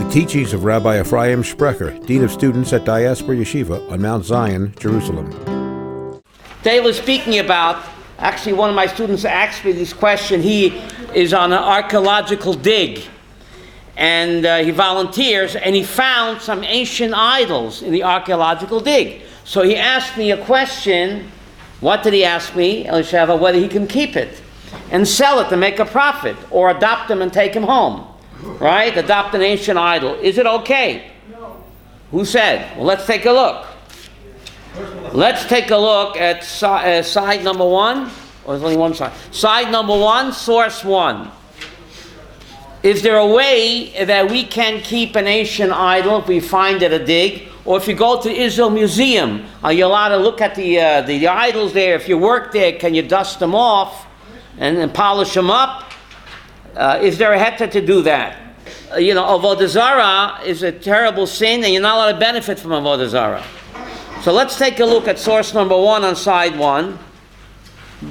The teachings of Rabbi Ephraim Sprecher, Dean of Students at Diaspora Yeshiva on Mount Zion, Jerusalem. Today we're speaking about, actually one of my students asked me this question. He is on an archaeological dig, and he volunteers, and he found some ancient idols in the archaeological dig. So he asked me a question. What did he ask me, Elisheva? Whether he can keep it and sell it to make a profit, or adopt them and take them home. Right? Adopt an ancient idol. Is it okay? No. Who said? Well, let's take a look. Let's take a look at side number one. Or there's only one side. Side number one, source one. Is there a way that we can keep an ancient idol if we find it a dig? Or if you go to the Israel Museum, are you allowed to look at the idols there? If you work there, can you dust them off and polish them up? Is there a heter to do that? Avodah Zarah is a terrible sin, and you're not allowed to benefit from Avodah Zarah. So let's take a look at source number one on side one.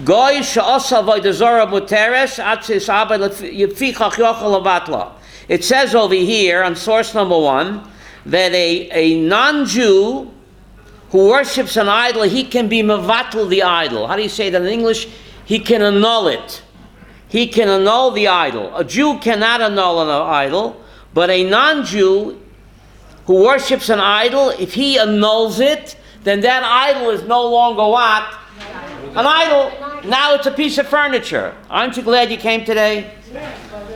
Goy she'osa Avodah Zarah muteres atzis abed yifichach yochel levatla. It says over here on source number one that a non-Jew who worships an idol, he can be mevatel the idol. How do you say that in English? He can annul it. He can annul the idol. A Jew cannot annul an idol, but a non-Jew who worships an idol, if he annuls it, then that idol is no longer what? An idol. Now it's a piece of furniture. Aren't you glad you came today?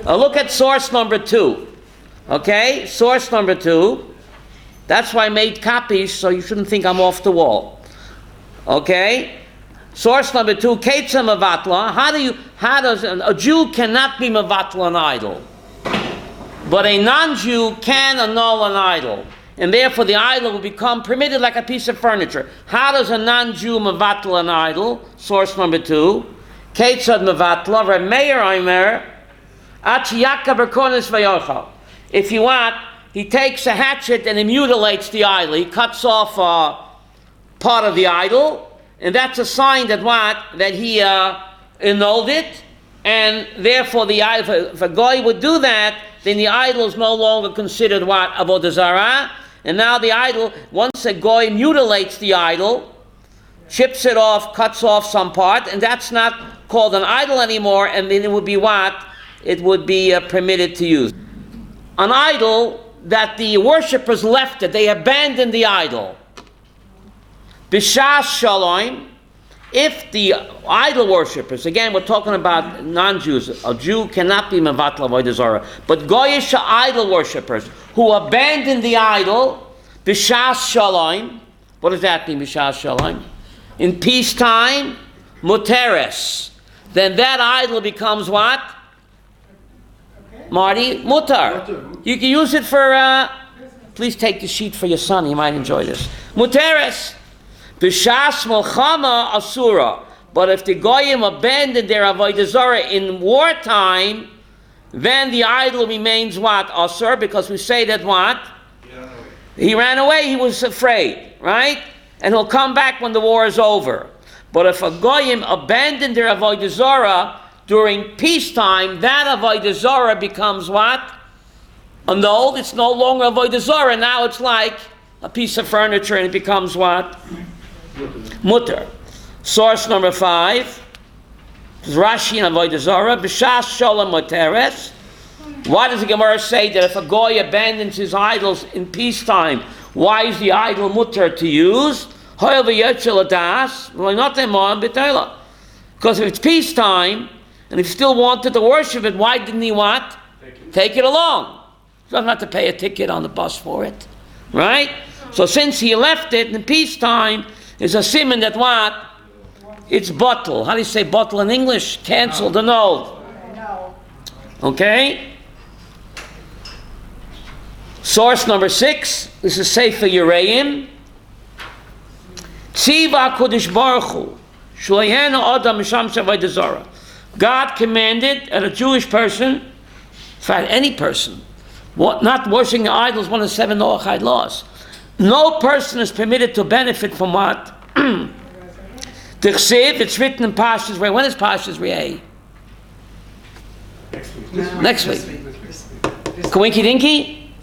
Look at source number two. Okay? Source number two. That's why I made copies, so you shouldn't think I'm off the wall. Okay? Source number two, Ketzah Mevatla. How does a Jew cannot be Mevatla an idol, but a non-Jew can annul an idol, and therefore the idol will become permitted like a piece of furniture. How does a non-Jew Mevatla an idol? Source number two, Ketzah Mevatla. Reb Meir Omer, Achiyaka Berkonis Vayochal. If you want, he takes a hatchet and he mutilates the idol. He cuts off part of the idol. And that's a sign that what? That he annulled it, and therefore the idol, if a goy would do that, then the idol is no longer considered what? Avodah Zarah. And now the idol, once a goy mutilates the idol, chips it off, cuts off some part, and that's not called an idol anymore, and then it would be what? It would be permitted to use. An idol that the worshippers left it, they abandoned the idol. B'shas shalom, if the idol worshippers, again we're talking about non-Jews, a Jew cannot be mevatla avodah zarah, but goyish idol worshippers who abandon the idol, b'shas shalom, what does that mean, b'shas shalom? In peacetime, muteres, then that idol becomes what? Marty, mutar. You can use it for, please take the sheet for your son, he might enjoy this. Muteres. B'shas melchama asura. But if the goyim abandon their avodah zarah in wartime, then the idol remains what? Asur, because we say that what? He ran away, he was afraid, right? And he'll come back when the war is over. But if a goyim abandon their avodah zarah during peacetime, that avodah zarah becomes what? Annulled. It's no longer avodah zarah. Now it's like a piece of furniture, and it becomes what? Mutter. Source number 5 is Rashi and Avodah Zarah. B'shas shalom muteres. Why does the Gemara say that if a goy abandons his idols in peacetime, why is the idol mutter to use? Because if it's peacetime and if he still wanted to worship it, why didn't he what? Take it along. He doesn't have to pay a ticket on the bus for it, right? So since he left it in peacetime, it's a siman that what? It's bottle. How do you say bottle in English? Cancelled, annulled. Okay? Source number 6. This is Sefer Yereim. Tziva Kodesh Baruch Hu. Shloihena Adam Misham Avodah Zarah. God commanded that a Jewish person, in fact any person, not worshiping idols, one of the 7 Noachide laws. No person is permitted to benefit from what? It's written in Pashas Re'eh. When is Pashas Re'eh? Next week. Kawinky Dinky?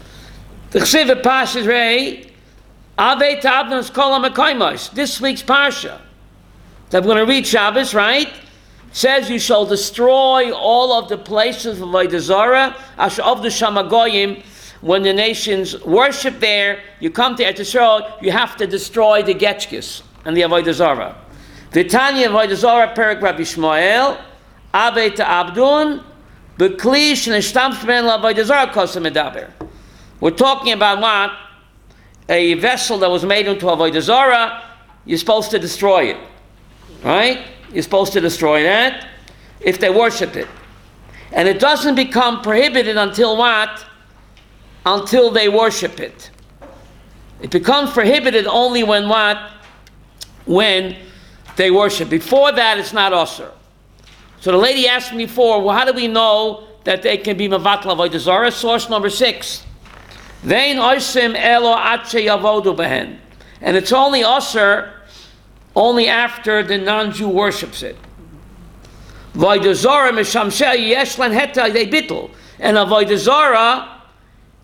The Chsiv Pashas Rei, Ave Ta'abnos Kol HaMekoymos. This week's Parsha that we're going to read Shabbos, right? Says you shall destroy all of the places of Avodah Zarah, Asher Avdu Sham HaGoyim. When the nations worship there, you come to Eretz Yisrael, you have to destroy the Getchkis and the Avodah Zarah. V'tanya Avodah Zarah, Perek Rabbi Shmuel, Ave Ta'abdun, B'kli Shneshtamsh Ben L'Avodah Zarah Kosher Medaber. We're talking about what? A vessel that was made into Avodah Zarah, you're supposed to destroy it. Right? You're supposed to destroy that if they worship it. And it doesn't become prohibited until what? Until they worship it. It becomes prohibited only when what? When they worship. Before that, it's not usher. So the lady asked me before, well, how do we know that they can be mevatel avodah zarah? Source number 6. Vein oisim elo atche yavodu behen. And it's only usher only after the non-Jew worships it. Avodah zarah mishamsheh yesh len heta they bittul. And avodah zarah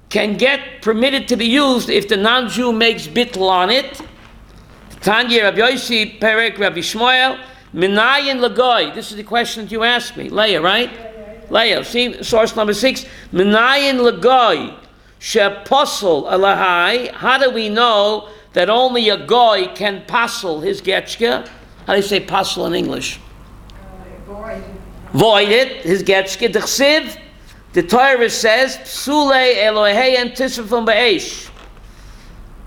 can get permitted to be used if the non-Jew makes bittul on it. Tanya Rabbi Yossi Perek Rabbi Shmuel Minayin Lagoy. This is the question that you asked me, Leah, right? Leah. See source number 6. Minayin Lagoy sheposel alahai. How do we know that only a goy can passel his getchka? How do you say passel in English? Void it. His getchka. The Chsiv. The Torah says, Psule Elohei Antisifum Ba'esh.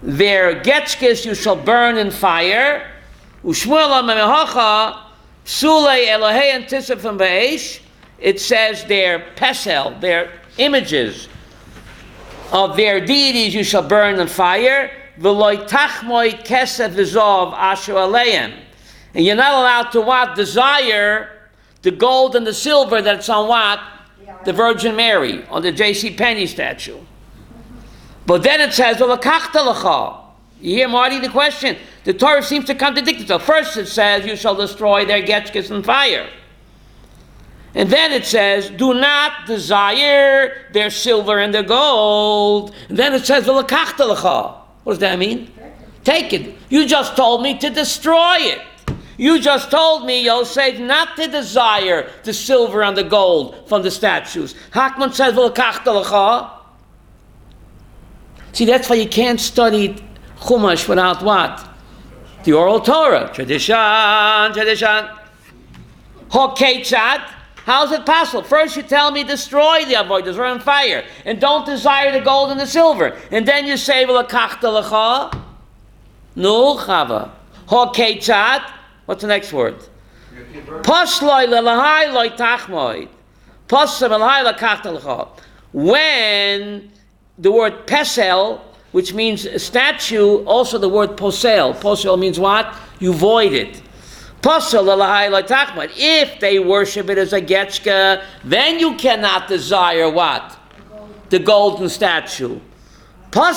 Their getchkes you shall burn in fire. Ushmuel HaMemehacha, Psule Elohei Antisifum Ba'esh. It says their pesel, their images of their deities you shall burn in fire. V'loi tachmoi kesef v'zov asher aleim. And you're not allowed to what? Desire the gold and the silver that's on what? The Virgin Mary, on the J.C. Penney statue. But then it says, you hear, Marty, the question? The Torah seems to contradict itself. First it says, you shall destroy their getchkes in fire. And then it says, do not desire their silver and their gold. And then it says, what does that mean? Take it. You just told me to destroy it. You just told me, Yosef, not to desire the silver and the gold from the statues. Hakman says, see, that's why you can't study Chumash without what? The oral Torah. Tradition. Hokeitzat. How is it possible? First you tell me destroy the avodah zarah on fire, and don't desire the gold and the silver. And then you say, no, Chava. Hokeitzat. What's the next word? When the word pesel, which means a statue, also the word posel. Posel means what? You void it. If they worship it as a getchka, then you cannot desire what? The golden statue. But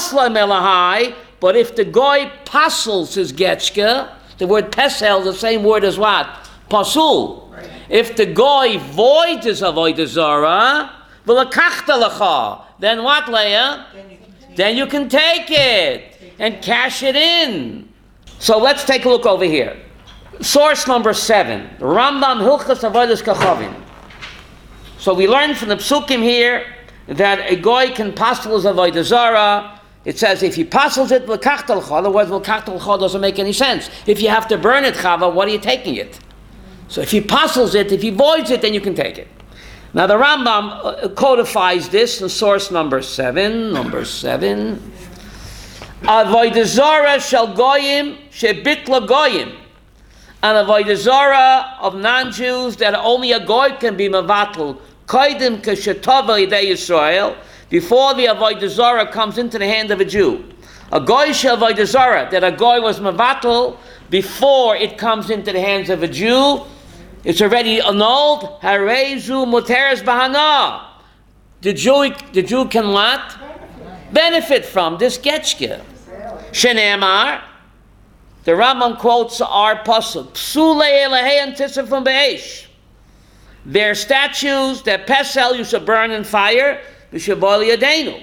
if the goy pasels his getchka, the word pesel is the same word as what? Pasul. Right. If the goy voids his avodah zarah, then what, Leah? Then you can take it and cash it in. So let's take a look over here. Source number 7. Rambam Hilchas Avodas Kachavim. So we learn from the psukim here that a goy can pasel his avodah zarah. It says if he passes it, otherwise doesn't make any sense. If you have to burn it, Chava, what are you taking it? So if he passes it, if he voids it, then you can take it. Now the Rambam codifies this in source number 7. Avodah zarah shel goyim shebitla goyim. An avodah zarah of non-Jews that only a goy can be mevatel. Koidim keshetova yidei Yisrael. Before the avodah zarah comes into the hand of a Jew. A goy shel avodah zarah, that a goy was mevatel before it comes into the hands of a Jew, it's already annulled. Harezu muteres bahana. The Jew can what? Benefit from this getchke. Shenemar. The Rambam quotes our pasuk. Psule elahei antisifum be'esh. Their statues, their pesel, you should burn in fire. V'shavoli yadenu.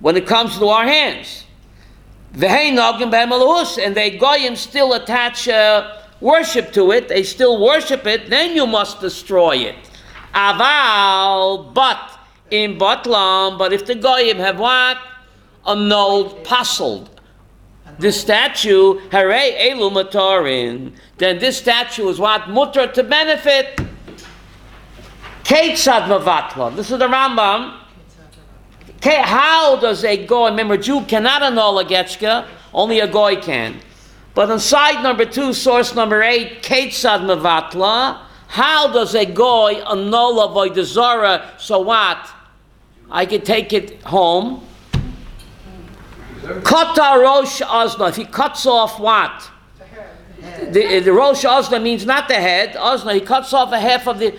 when it comes to our hands. And they goyim still attach worship to it, they still worship it, then you must destroy it. Aval, but in Batlam, but if the goyim have what? Annulled, puzzled this statue, Hare Elu Matorin, then this statue is what? Mutter to benefit. Ketzad Mavatla. This is the Rambam. How does a goy, remember, a Jew cannot annul a getchka, only a goy can. But on side number 2, source number 8, Ketzad Mavatla, how does a goy annul a avodah zarah? So what? I could take it home. Kata Rosh Ozna. If he cuts off what? The Rosh Ozna means not the head. Ozna, he cuts off a half of the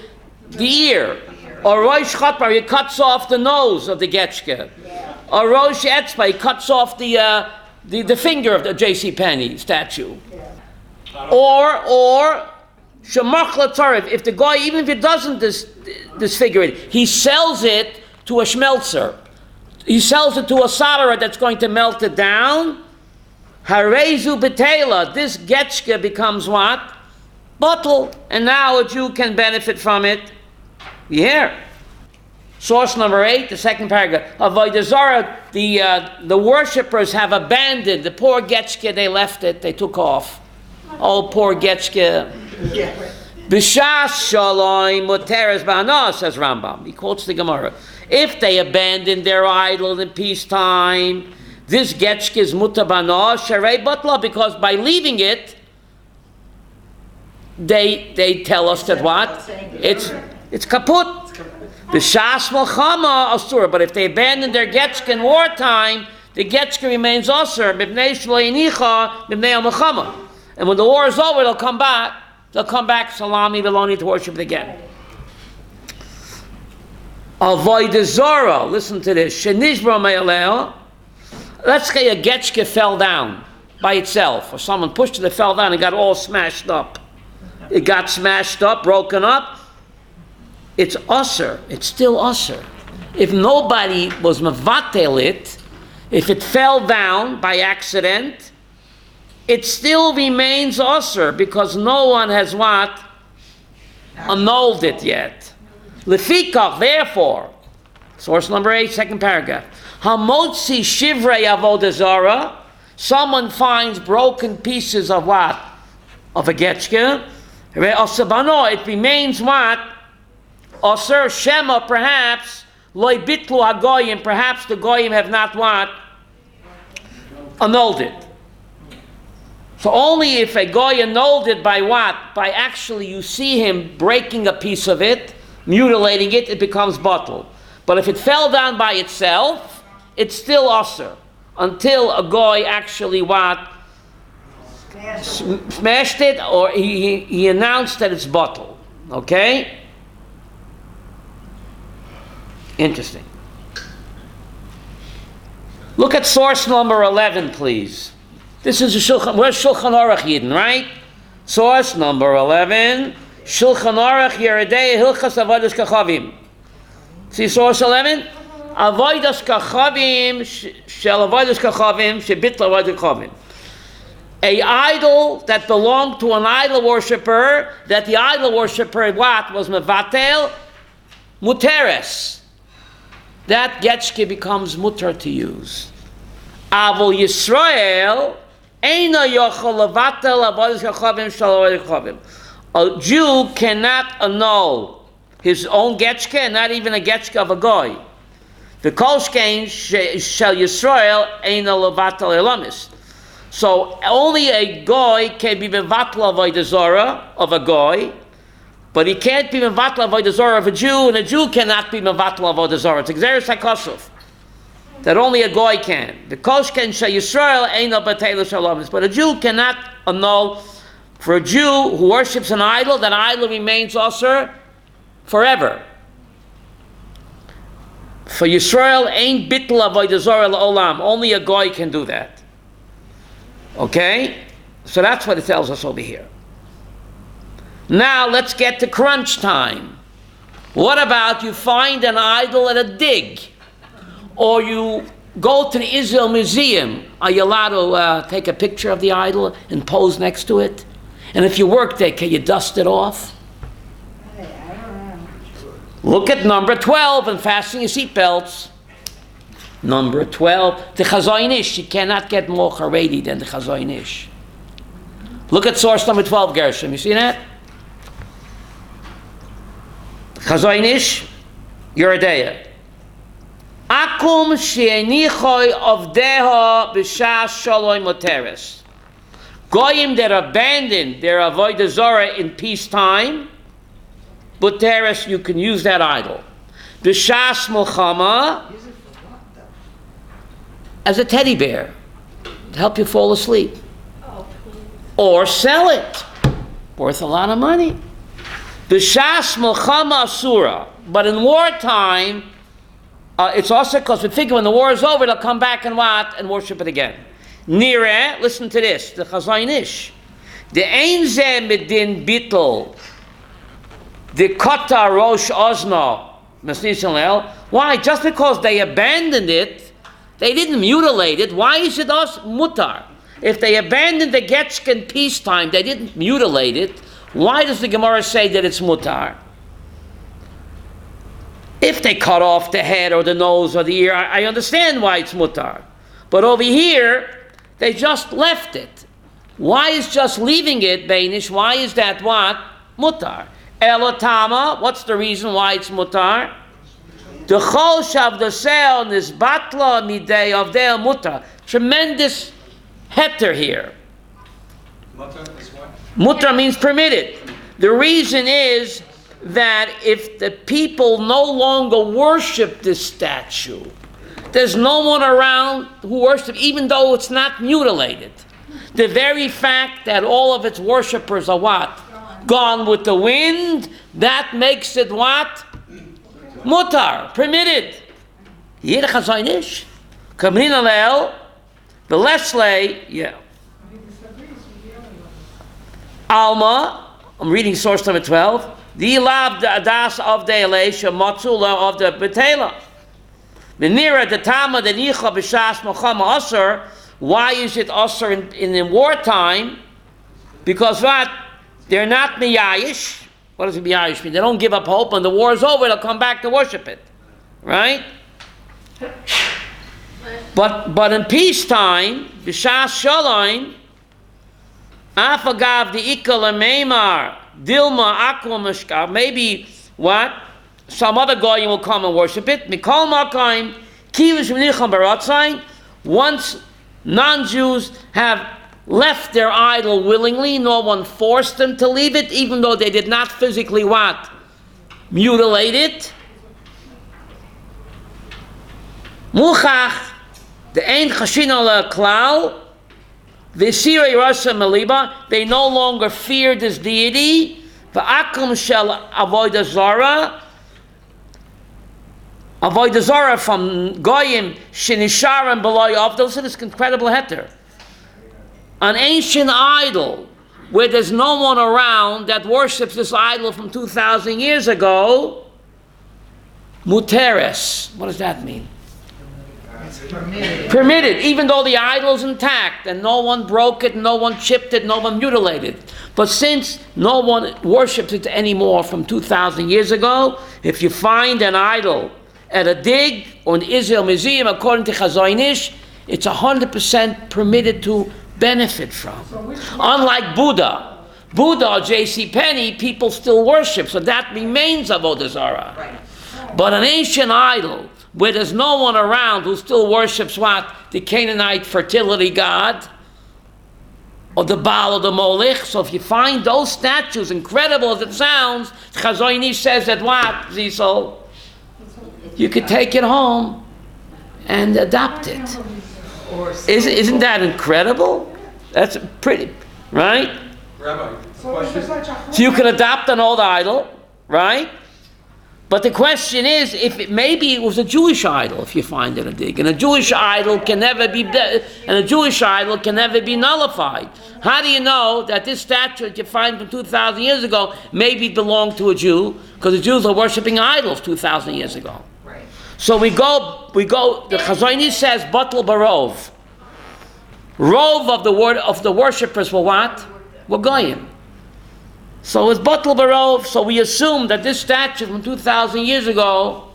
ear. Or Rosh Chatbar, he cuts off the nose of the getchke. Or Rosh Etzba, he cuts off the finger of the J.C. Penney statue. Or Shemach L'Tzarev, if the guy, even if he doesn't disfigure it, he sells it to a schmelzer. He sells it to a solderer that's going to melt it down. Harezu Betela, this getchke becomes what? Bottle. And now a Jew can benefit from it. Yeah. Source number 8, the second paragraph. Avodah Zarah, the worshippers have abandoned the poor getchke. They left it. They took off. Oh, poor getchke. B'shas shalom muteres ba'ana, says Rambam. He quotes the Gemara. If they abandon their idol in peacetime, this getchke is mutar ba'ana sharei batla, because by leaving it, they tell us that what? It's kaput. B'shas milchama asura. But if they abandon their getchke in wartime, the getchke remains asur. Mipnei shelo yinicha mipnei milchama. And when the war is over, they'll come back. They'll come back, salami, they'll only to worship it again. Avodah Zarah, listen to this. Shenishbra me'aleh. Let's say a getchke fell down by itself, or someone pushed it, it fell down and got all smashed up. It got smashed up, broken up. It's usher. It's still usher. If nobody was mevatel it, if it fell down by accident, it still remains usher because no one has what? Annulled it yet. Lefikach, therefore, source number 8, second paragraph. Hamotzi shivrei avodah zarah. Someone finds broken pieces of what? Of a getchke. It remains what? Osir shema, perhaps. Loi bitlu hagoyim. Perhaps the goyim have not what? Annulled it. So only if a goy annulled it by what? By actually you see him breaking a piece of it, mutilating it, it becomes bottle. But if it fell down by itself, it's still osir. Until a goy actually what? Smashed it, or he announced that it's bottle. Okay? Interesting. Look at source number 11, please. This is a Shulchan, where's Shulchan Aruch Yidden, right? Source number 11, Shulchan Aruch Yeridei Hilchas Avodas Kachavim. See source 11? Avodas Kachavim, Shel Avodas Kachavim, Shebitla Avodas Kachavim. A idol that belonged to an idol worshipper, that the idol worshipper, what? Was mevatel, muteres. That getchke becomes mutar to use. Avol Yisrael, Eina yochel levatel avodas kachavim shel avodas kachavim. A Jew cannot annul his own getchke, and not even a getchke of a goy. The kolshkein shel Yisrael eina levatel elamis. So only a goy can be mevatel avodah zarah of a goy, but he can't be mevatel avodah zarah of a Jew, and a Jew cannot be mevatel avodah zarah. It's exeris hakosuf. That only a goy can. The koshken shel Yisrael ain't no batela shalamis. But a Jew cannot annul. For a Jew who worships an idol, that idol remains also forever. For Yisrael ain't bitl avodah zarah la'olam. Only a goy can do that. Okay? So that's what it tells us over here. Now let's get to crunch time. What about you find an idol at a dig? Or you go to the Israel Museum, are you allowed to take a picture of the idol and pose next to it? And if you work there, can you dust it off? I don't know. Look at number 12 and fasten your seatbelts. Number 12, the Chazoin Ish. You cannot get more Haredi than the Chazoin Ish. Look at source number 12, Gershom. You see that? Chazoin Ish, Yeridea. Akum she'enichoi avdeha b'shas shaloi moteres. Goyim that abandoned their avodah zarah in peacetime, moteres, you can use that idol. B'shas milchama, as a teddy bear to help you fall asleep. Or sell it, worth a lot of money. B'shas milchama asura, but in wartime, it's also because we figure when the war is over, they'll come back and what? And worship it again. Nire, listen to this, the Chazayin Ish. The ein zeh medin bittel, the kota rosh ozno, why? Just because they abandoned it, they didn't mutilate it. Why is it us mutar? If they abandoned the Getchkin peacetime, they didn't mutilate it. Why does the Gemara say that it's mutar? If they cut off the head or the nose or the ear, I understand why it's mutar. But over here, they just left it. Why is just leaving it, Beinish? Why is that what? Mutar. Elotama, what's the reason why it's mutar? The chol shavdasel nisbatla midei of del mutar. Tremendous heter here. Mutar is what? Mutar means permitted. The reason is that if the people no longer worship this statue, there's no one around who worships, even though it's not mutilated. The very fact that all of its worshippers are what? Gone with the wind, that makes it what? Mutar, permitted. Yir chazaynish, kamrin alel, the Leslie, yeah. Alma, I'm reading source number 12. The lab the adas of the elisha matzula of the betela. The nearer the tama the nicha b'shas mochama aser. Why is it aser in wartime? Because what? They're not miyayish. What does miyayish mean? They don't give up hope. When the war is over, they'll come back to worship it, right? But in peacetime, b'shas shalom, afagav the ikal meimar. Dilma akum mishkav. Maybe what? Some other guy will come and worship it. Mikol makaim kivish v'nicham baratzayin. Once non-Jews have left their idol willingly, no one forced them to leave it, even though they did not physically what? Mutilate it. Muchach the ein chashina leklal. They no longer fear this deity. V'akum shel avodah zara from goyim shenisharim below avdol. So this incredible heter. An ancient idol where there's no one around that worships this idol from 2,000 years ago. Muteres. What does that mean? Permitted, even though the idol is intact and no one broke it, no one chipped it, no one mutilated it. But since no one worships it anymore from 2,000 years ago, if you find an idol at a dig or an Israel museum, according to Chazayin Ish, it's 100% permitted to benefit from. Unlike Buddha or J.C. Penney, people still worship, so that remains avodah zarah. Right. But an ancient idol, where there's no one around who still worships what? The Canaanite fertility god, or the Baal or the Molech. So if you find those statues, incredible as it sounds, Chazayin Ish says that what, Zisol? You could take it home and adopt it. Isn't that incredible? That's pretty, right? Rabbi, question. So you can adopt an old idol, right? But the question is, maybe it was a Jewish idol, if you find it a dig, and a Jewish idol can never be nullified. How do you know that this statue that you find from 2,000 years ago maybe belonged to a Jew? Because the Jews are worshiping idols 2,000 years ago. Right. So we go, the Chazoni says, Batal Barov. Rove of the worshippers were what? Were Goyim. So it's Batal Barov, so we assume that this statue from 2,000 years ago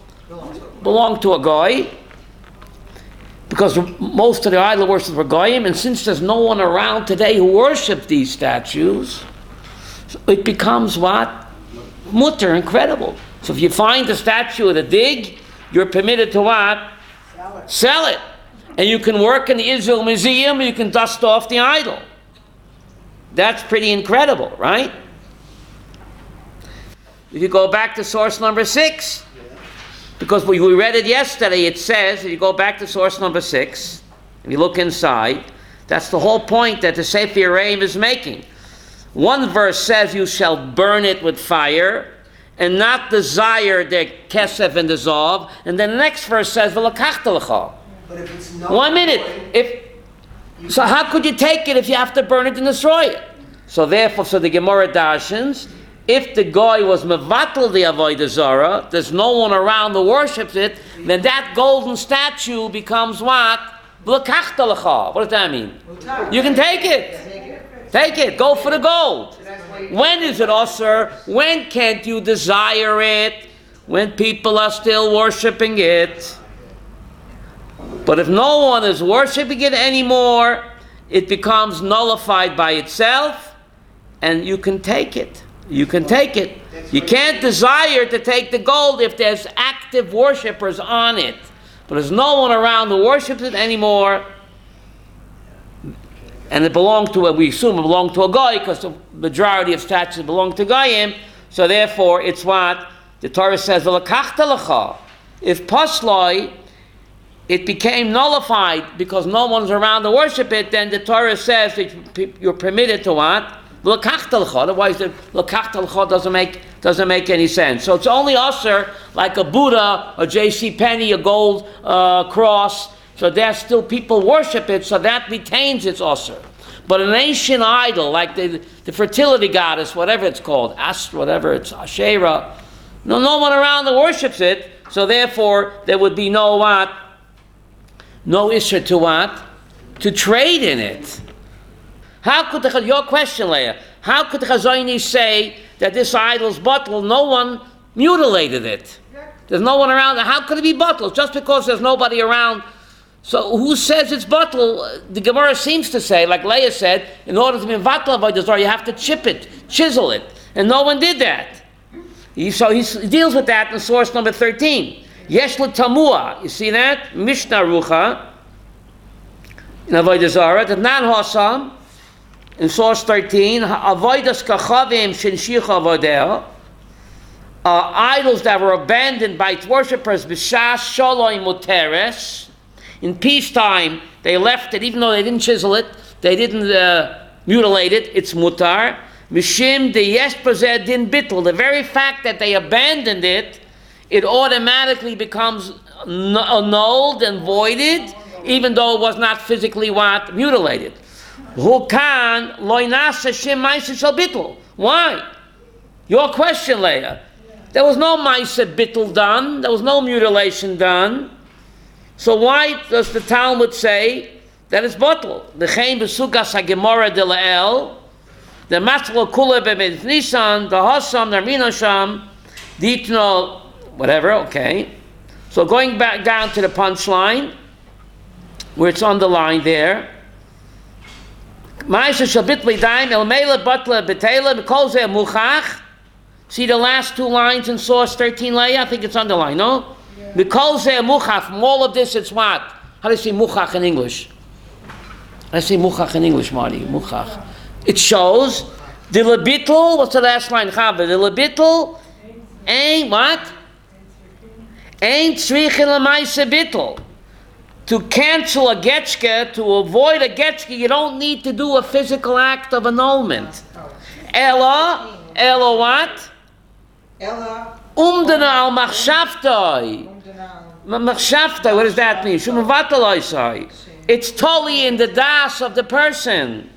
belonged to a Goy, because most of the idol worshippers were Goyim, and since there's no one around today who worships these statues, it becomes what? Mutter, incredible. So if you find a statue at a dig, you're permitted to what? Sell it. And you can work in the Israel Museum, and you can dust off the idol. That's pretty incredible, right? If you go back to source number 6, because we read it yesterday, it says, if you go back to source number 6, and you look inside, that's the whole point that the Sefer Yereim is making. One verse says, you shall burn it with fire, and not desire the kesef and the zov, and then the next verse says, v'lakachta lecha. But if it's not 1 minute. So how could you take it if you have to burn it and destroy it? So therefore, the Gemara darshans, if the guy was mevatel the avodah zara, there's no one around who worships it, then that golden statue becomes what? V'lakachta lecha. What does that mean? You can take it. Take it. Go for the gold. When is it osir? When can't you desire it? When people are still worshipping it. But if no one is worshipping it anymore, it becomes nullified by itself, and you can take it. You can take it. You can't desire to take the gold if there's active worshippers on it. But there's no one around who worships it anymore, and it belonged to, we assume it belonged to a guy, because the majority of statues belong to Goyim, so therefore it's what? The Torah says, v'lakachta lecha. If pasloi, it became nullified because no one's around to worship it, then the Torah says that you're permitted to what? L'kachta l'cha. Otherwise, the l'kachta l'cha doesn't make any sense. So it's only usher, like a Buddha, a J.C. Penney, a gold cross. So there's still people worship it, so that retains its usher. But an ancient idol, like the fertility goddess, whatever it's called, whatever it's, Asherah, no one around that worships it, so therefore there would be no what? No issue to what? To trade in it. How could your question, Leah, how could the Chazoni say that this idol's bottle, no one mutilated it? There's no one around. How could it be bottle? Just because there's nobody around. So who says it's bottle? The Gemara seems to say, like Leah said, in order to be bottle of the Zohar, you have to chip it, chisel it. And no one did that. So he deals with that in source number 13. Yesh tamua. You see that? Mishnah Rucha. In Avodah Zarah. The Nan Hasam. In source 13. Avodas kachavim shinshicha avodah. Idols that were abandoned by its worshippers. B'shas shaloi muteres. In peacetime, they left it, even though they didn't chisel it. They didn't mutilate it. It's mutar. Mishim de yesh pozeh din bittul. The very fact that they abandoned it, it automatically becomes annulled and voided, even though it was not physically what? Mutilated. Why? Your question, Leah. There was no Maisa bittul done. There was no mutilation done. So why does the Talmud say that it's bottle? The Chaim Besugas HaGemara de La'el, the Matzlo Kula B'Medif Nisan, the Hasam, the Arminasham, Ditno, whatever, okay. So going back down to the punchline, where it's underlined there, Ma'aseh Shabit L'Daim El Meila Batla B'Teila B'Kol Zeh Muchach. See the last two lines in source 13, Leah? I think it's underlined, no? B'Kol Zeh Muchach. From all of this, it's what? How do you say Muchach in English? I say Muchach in English, Marty. Muchach. It shows the Lebitl. What's the last line? Chava. The Lebitl ain't what? Ain't tzrichin l'maisa bitl. To cancel a getchke, to avoid a getchke, you don't need to do a physical act of annulment. Ella what? Ella. Umdana al machshavtai. Machshavtai, what does that mean? Shumavatalai. It's totally in the das of the person.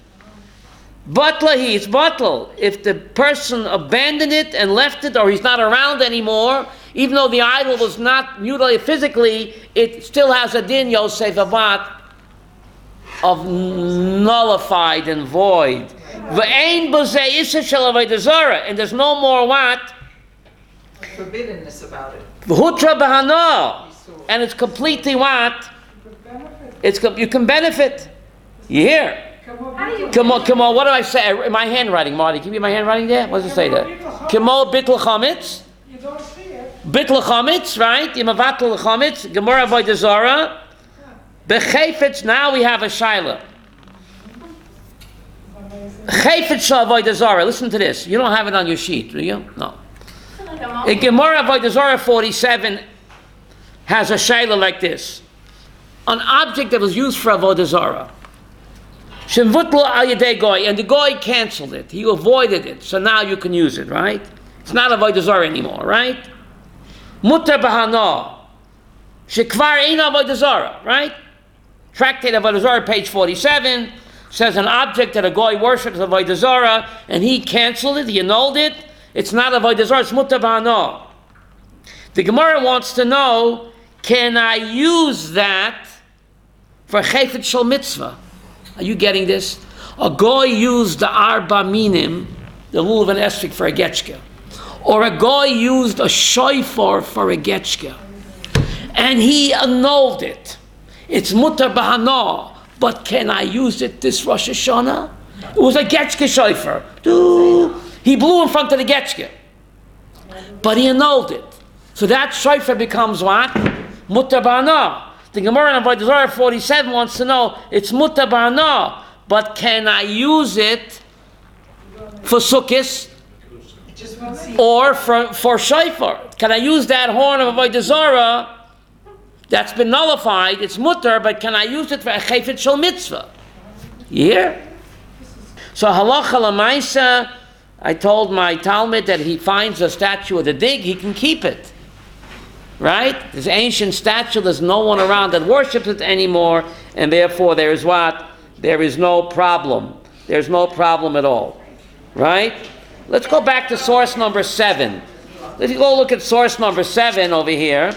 Batlahi, it's batal. If the person abandoned it and left it, or he's not around anymore, Even though the idol was not mutilated physically, it still has a din, Yosef, of what? Of nullified and void. V'ein b'zeh issa shel avodah zarah, and there's no more what? Forbiddenness about it. V'hutra b'hana, and it's completely what? You can benefit. You hear? Come on. What do I say? My handwriting, Marty. Can you read my handwriting there? What does it say there? Kimo bitl chametz. You don't see it. Bitl chametz, right? Imavatul chametz. Gemara avodah zarah. Bechayfetz. Now we have a shaila. Chayfetz shel avodah zarah. Listen to this. You don't have it on your sheet, do you? No. In Gemara avodah zarah 47 has a shaila like this. An object that was used for avodah zarah. Shemvutlo al yedei goy, and the goy canceled it. He avoided it, so now you can use it, right? It's not avodah zarah anymore, right? Mutar b'hana, shekvar ein avodah zarah, right? Tractate avodah zarah, page 47, says an object that a goy worships avodah zarah, and he canceled it, he annulled it. It's not avodah zarah, it's mutar b'hana. The Gemara wants to know, can I use that for chayfet shel mitzvah? Are you getting this? A goy used the arba minim, the lulav and esrog, for a getchka. Or a goy used a shofar for a getchka. And he annulled it. It's mutar b'hana, but can I use it this Rosh Hashanah? It was a getchka shofar. He blew in front of the getchka. But he annulled it. So that shofar becomes what? Mutar b'hana. The Gemara in Avodah Zarah 47 wants to know, it's mutar b'hana, but can I use it for sukkis or for shofar? Can I use that horn of Avodah Zarah that's been nullified? It's mutar, but can I use it for a chayfet shel mitzvah? You hear? So halacha l'maisa, I told my Talmud that he finds a statue of the dig, he can keep it. Right? This ancient statue, there's no one around that worships it anymore, and therefore there is what? There is no problem. There's no problem at all. Right? Let's go back to source number 7. Let's go look at source number 7 over here.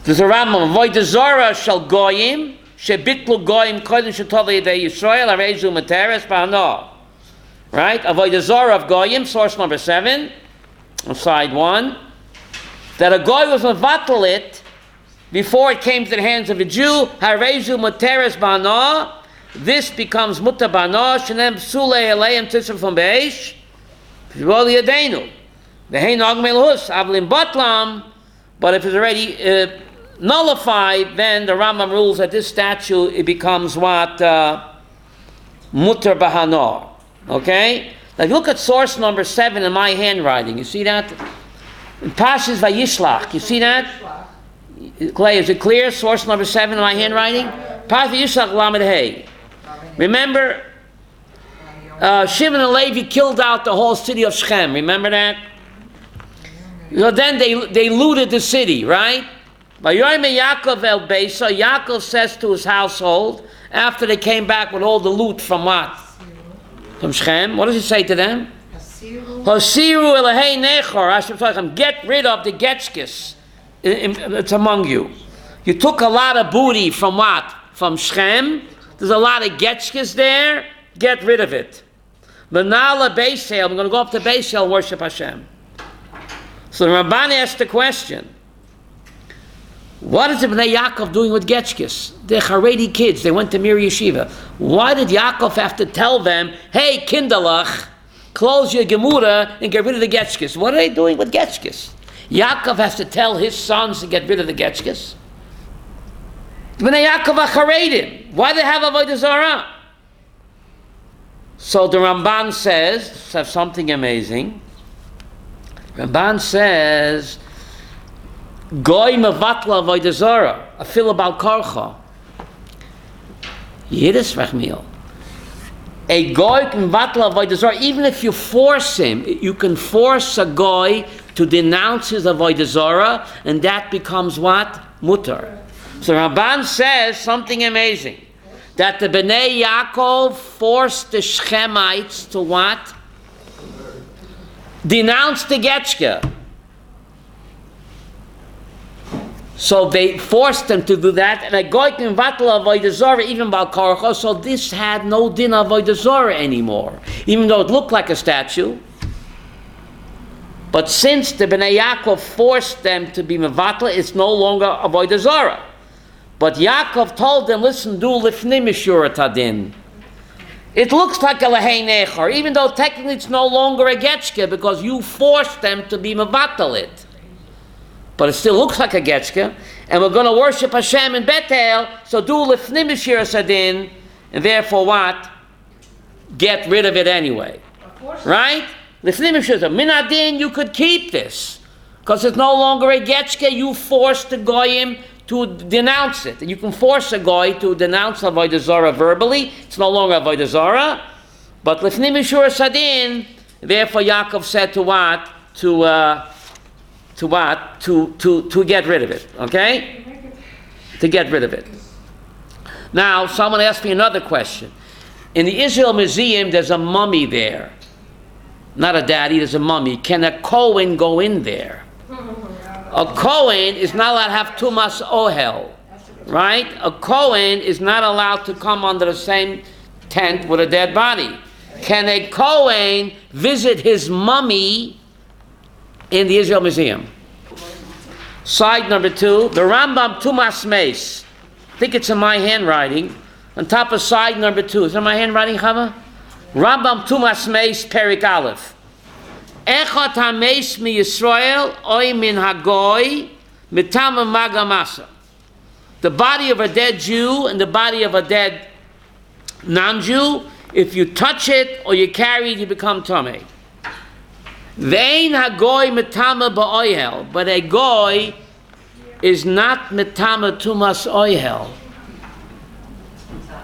There's a Rambam, Avodah Zarah shel goyim, shebitlu goyim kodem shetova yedei Yisrael, arezu materes b'hana. Right? Avodah Zarah of goyim, source number 7, on side 1. That a goy was mevatel it before it came to the hands of a Jew, harezu materes b'hana. This becomes mutar b'hana, shenem psulei aleim tisra from beish, p'shvol yadeinu. V'hein og melhus, avlim batlam, but if it's already nullified, then the Rambam rules that this statue, it becomes what? Mutar b'hana. Okay? Now look at source number 7 in my handwriting. You see that? In Pashas Vayishlach. You see that? Clay, is it clear? Source number 7 in my handwriting? Pashas Vayishlach Lamed Hey. Remember, Shimon and Levi killed out the whole city of Shechem. Remember that? So then they looted the city, right? Vayomer Yaakov el Beisa. Yaakov says to his household, after they came back with all the loot from what? From Shechem. What does he say to them? Hasiru elahei nechor. Get rid of the getchkis. It's among you. You took a lot of booty from what? From Shechem. There's a lot of getchkis there. Get rid of it. Manala Beisel. I'm going to go up to Beisel and worship Hashem. So the Ramban asked the question, what is the Bnei Yaakov doing with Getchkis? They're Haredi kids. They went to Mir Yeshiva. Why did Yaakov have to tell them, hey, Kindalach, close your Gemura and get rid of the Getchkis? What are they doing with Getchkis? Yaakov has to tell his sons to get rid of the Getchkis. Bnei Yaakov are Haredim. Why do they have Avodah Zarah? So the Ramban says something amazing. Ramban says, Goy mevatla avodah zarah, afilu bal karcha. Yiddish Rachmiel. A goy can mevatla avodah zarah, even if you force him, you can force a goy to denounce his avodah zarah, and that becomes what? Mutar. So Ramban says something amazing, that the Bnei Yaakov forced the Shechemites to what? denounced the Getchke. So they forced them to do that, and a goy can vatal avodah zarah even bal karcha. So this had no din avodah zarah anymore, even though it looked like a statue. But since the Bnei Yaakov forced them to be mevatel, it's no longer avodah zarah. But Yaakov told them, listen, do lifnim mishurat hadin. It looks like a lahei nechar, even though technically it's no longer a getchke because you forced them to be mevatel it. But it still looks like a getchke, and we're going to worship Hashem in Bethel, so do lifnim mishurat hadin, and therefore what? Get rid of it anyway. Right? Lifnim mishurat hadin. Min hadin, you could keep this because it's no longer a getchke. You forced the goyim to denounce it. And you can force a guy to denounce avodah zarah verbally. It's no longer avodah zarah. But lifnim mishurat hadin, therefore Yaakov said to what? To get rid of it. Okay? To get rid of it. Now, someone asked me another question. In the Israel Museum, there's a mummy there. Not a daddy, there's a mummy. Can a Kohen go in there? A Kohen is not allowed to have tumas ohel, right? A Kohen is not allowed to come under the same tent with a dead body. Can a Kohen visit his mummy in the Israel Museum? Side number 2, the Rambam Tumas Meis. I think it's in my handwriting. On top of side number 2. Is it in my handwriting, Chava? Rambam Tumas Meis, Perik Aleph. Echot hameis mi Yisrael oy min hagoy mitam magamasa. The body of a dead Jew and the body of a dead non-Jew, if you touch it or you carry it, you become tamei. Vein hagoy mitama ba'oyel, but a goy is not mitama tumas oyel.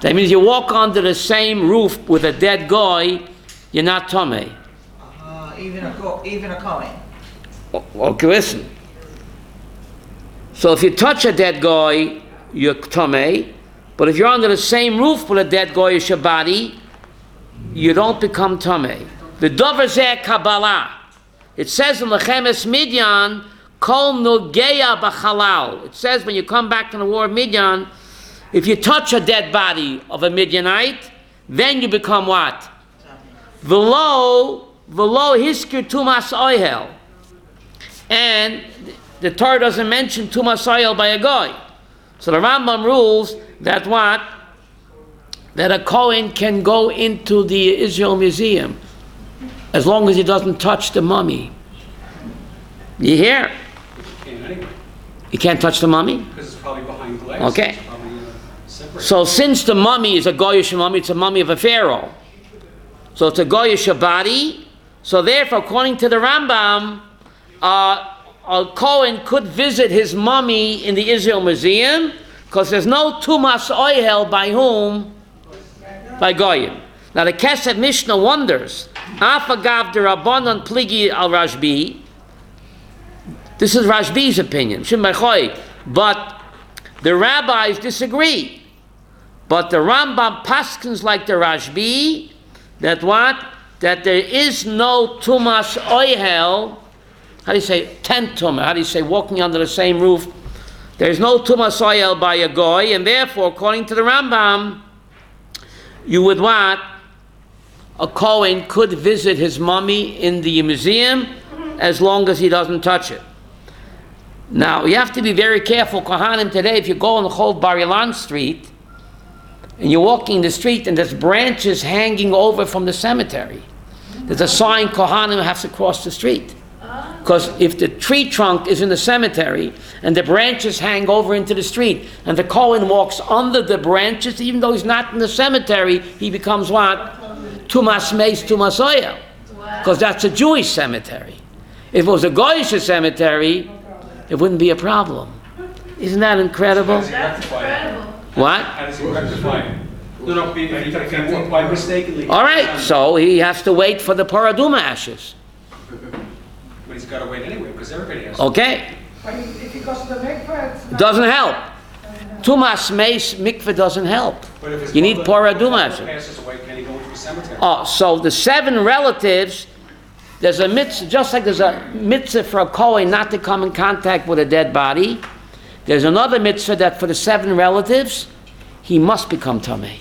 That means you walk under the same roof with a dead goy, you're not tamei. Even a Kohen. Okay, listen. So if you touch a dead guy, you're tamei. But if you're under the same roof with a dead guy, your shabati, you don't become tamei. The dover zeh Kabbalah. It says in Lechemes Midyan, kol nogeya b'chalal. It says when you come back from the war of Midyan, if you touch a dead body of a Midyanite, then you become what? V'lo hiskir tumas oyel. And the Torah doesn't mention tumas oyel by a goy. So the Rambam rules that what? That a Kohen can go into the Israel Museum as long as he doesn't touch the mummy. You hear? You can't touch the mummy? Because it's probably behind glass. Okay. It's probably, separate. So since the mummy is a goyish mummy, it's a mummy of a pharaoh. So it's a goyish body. So therefore, according to the Rambam, a Kohen could visit his mummy in the Israel Museum because there's no tumas oyel by whom? By goyim. Now the Kesef Mishnah wonders, Afagav de Rabbanon pligi al Rashbi. This is Rashbi's opinion. But the rabbis disagree. But the Rambam paskins like the Rashbi that what? That there is no tumas oyel. How do you say tent tumah? How do you say walking under the same roof? There is no tumas oyel by a goy, and therefore, according to the Rambam, you would what? A Kohen could visit his mummy in the museum as long as he doesn't touch it. Now, you have to be very careful, Kohanim, today, if you go on the whole Bar Ilan Street, and you're walking the street and there's branches hanging over from the cemetery, there's a sign Kohanim have to cross the street. Because if the tree trunk is in the cemetery and the branches hang over into the street and the Kohen walks under the branches, even though he's not in the cemetery, he becomes what? Tumas meis, tumas oyel. Because that's a Jewish cemetery. If it was a Goyish cemetery, it wouldn't be a problem. Isn't that incredible? That's incredible. What? How does he rectify it? No, if he walked by mistakenly. All right, so he has to wait for the paraduma ashes. But he's got to wait anyway, because everybody has. Okay? But if he goes to the mikveh, it's not... Doesn't help. Tumas meis mikveh doesn't help. But if his You need mother paraduma ashes. passes away, can he go to the cemetery? Oh, so the 7 relatives there's a mitzvah, just like there's a mitzvah for a Kohen not to come in contact with a dead body, there's another mitzvah that for the 7 relatives, he must become Tameh.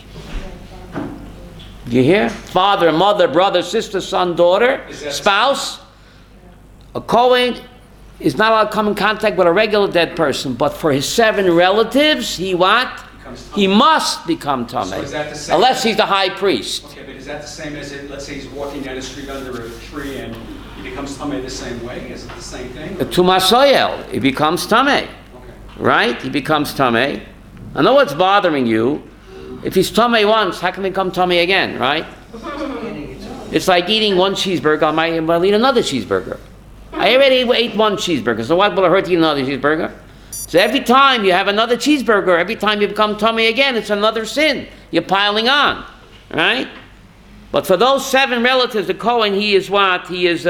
You hear? Father, mother, brother, sister, son, daughter, spouse. A Kohen is not allowed to come in contact with a regular dead person, but for his 7 relatives, he what? He must become Tameh. So is that the same? Unless he's the high priest. Okay, but is that the same as it, let's say he's walking down the street under a tree and he becomes Tameh the same way? Is it the same thing? Tumasoyel, he becomes Tameh. Okay. Right? He becomes Tameh. I know what's bothering you. If he's Tameh once, how can he become Tameh again, right? It's like eating 1 cheeseburger, I might eat another cheeseburger. I already ate 1 cheeseburger, so what will it hurt to eat another cheeseburger? So every time you have another cheeseburger, every time you become Tameh again, it's another sin. You're piling on, right? But for those 7 relatives, the Kohen, he is what? He is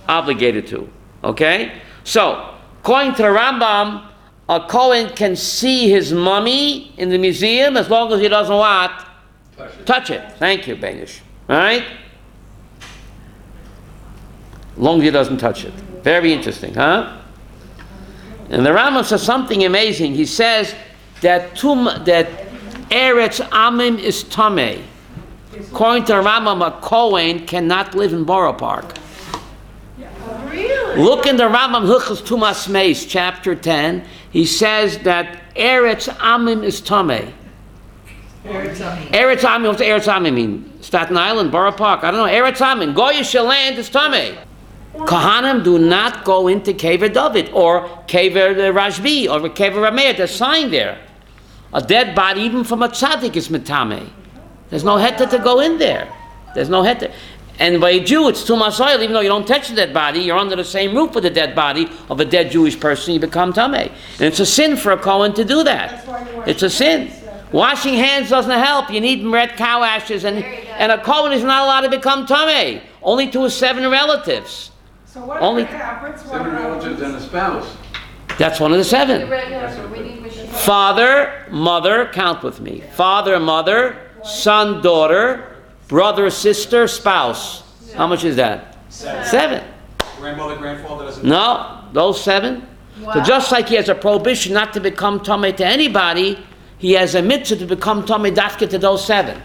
obligated to, okay? So, according to the Rambam, a Kohen can see his mummy in the museum as long as he doesn't what? Touch it. Thank you, Banish. All right? As long as he doesn't touch it. Very interesting, huh? And the Rambam says something amazing. He says that Eretz Amim is Tameh. According to the Rambam, a Kohen cannot live in Borough Park. Really? Look in the Rambam Hilchos Tumas Meis, chapter 10. He says that Eretz Amim is Tameh. Eretz Amim, what's Eretz Amim mean? Staten Island, Borough Park, I don't know. Eretz Amim, Goyish land is Tameh. Kohanim do not go into Kever David or Kever Rashbi or Kever Rameir. There's a sign there. A dead body, even from a tzaddik, is Metameh. There's no heter to go in there. There's no heter. And by a Jew, it's Tumas Oil. Even though you don't touch the dead body, you're under the same roof with the dead body of a dead Jewish person, you become Tameh. And it's a sin for a Kohen to do that. It's a sin. Washing hands doesn't help. You need red cow ashes. And a Kohen is not allowed to become Tameh. Only to his 7 relatives. So what Only- happens? 7 relatives and a spouse. That's one of the 7. Father, mother, count with me. Father, mother, son, daughter, brother, sister, spouse. How much is that? 7. Grandmother, grandfather doesn't... No, those 7. Wow. So just like he has a prohibition not to become Tameh to anybody, he has a mitzvah to become Tameh dafka to those 7.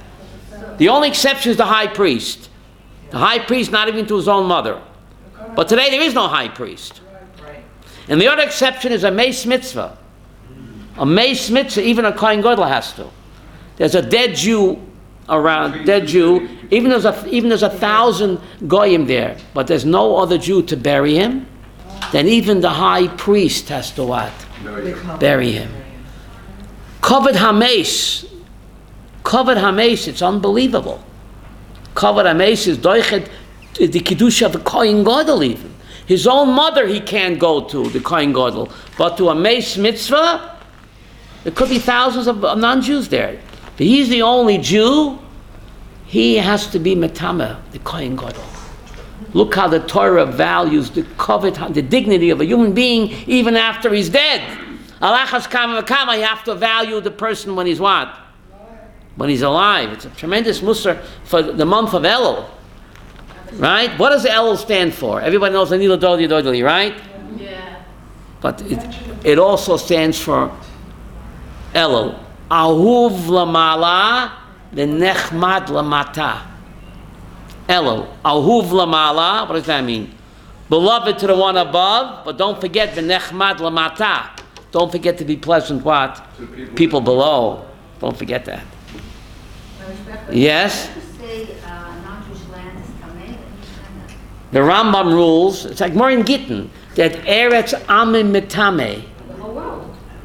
The only exception is the high priest. The high priest not even to his own mother. But today there is no high priest. And the other exception is a meis mitzvah. A meis mitzvah, even a Kohen Gadol has to. There's a dead Jew around, dead Jew, even there's 1,000 goyim there, but there's no other Jew to bury him, then even the high priest has to what? Bury him. Kavod hameis. Kavod hameis, it's unbelievable. Kavod hameis is doichet the Kedusha of the Kohen Gadol even. His own mother he can't go to, the Kohen Gadol. But to a meis mitzvah, there could be thousands of non-Jews there. But he's the only Jew, he has to be Metameh, the Kohen Gadol. Look how the Torah values the kavod, the dignity of a human being even after he's dead. Alachas kama v'kama, you have to value the person when he's what? When he's alive. It's a tremendous musar for the month of Elul. Right? What does Elul stand for? Everybody knows Anila Dodi Dodli, right? Yeah. But it also stands for Elul. Ahuv lamala v'nechmad lamata. Elul. Ahuv lamala, what does that mean? Beloved to the one above, but don't forget v'nechmad lamata. Don't forget to be pleasant what? People below. Don't forget that. Yes? The Rambam rules, it's like more in Gittin, that Eretz Amim Metameh.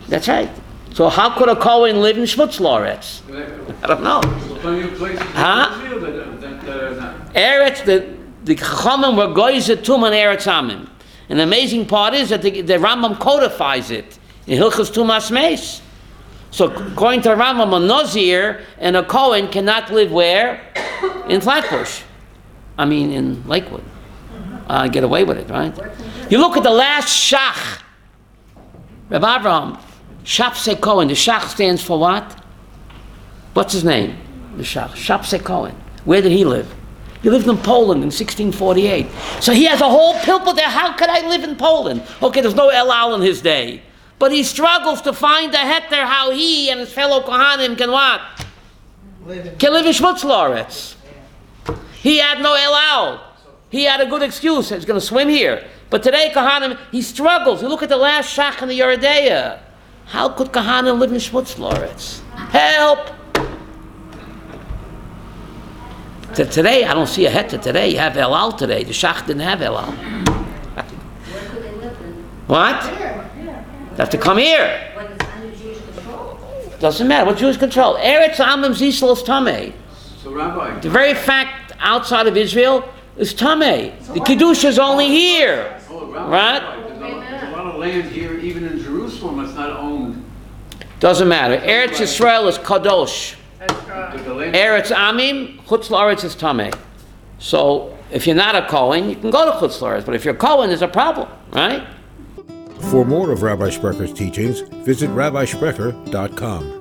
That's right. So how could a Kohen live in Shmutz Loretz? I don't know. Huh? Eretz, the Chachamim were goyzet tum on Eretz Amim. And the amazing part is that the Rambam codifies it in Hilchos Tumas Meis. So according to the Rambam, a Nazir and a Kohen cannot live where? In Flatbush. I mean in Lakewood. Get away with it, right? You look at the last Shach, Rabbi Avraham, Shapse Cohen. The Shach stands for what? What's his name? The Shach. Shapse Cohen. Where did he live? He lived in Poland in 1648. So he has a whole pilpul there. How could I live in Poland? Okay, there's no El Al in his day. But he struggles to find a heter how he and his fellow Kohanim can what? Can live in Shmutz Loretz. He had no El Al. He had a good excuse. He's going to swim here. But today, Kohanim, he struggles. You look at the last Shach in the Yeridea. How could Kohanim live in Shmutz Loretz? Help! Today, I don't see a heter today. You have El Al today. The Shach didn't have El Al. Where could they live then? What? Here. They have to come here. When it's under Jewish control? Doesn't matter. What Jewish control? Eretz Amim Zisel is Tameh. So, Rabbi, The very fact outside of Israel is Tameh. The Kiddush is only here. Rabbi, Right? there's a lot of land here, even in Jerusalem, that's not owned. Doesn't matter. Eretz Yisrael is Kadosh. But the land- Eretz Amim, Chutz La'aretz is Tameh. So if you're not a Kohen, you can go to Chutz La'aretz. But if you're a Kohen, there's a problem, right? For more of Rabbi Sprecher's teachings, visit rabbisprecher.com.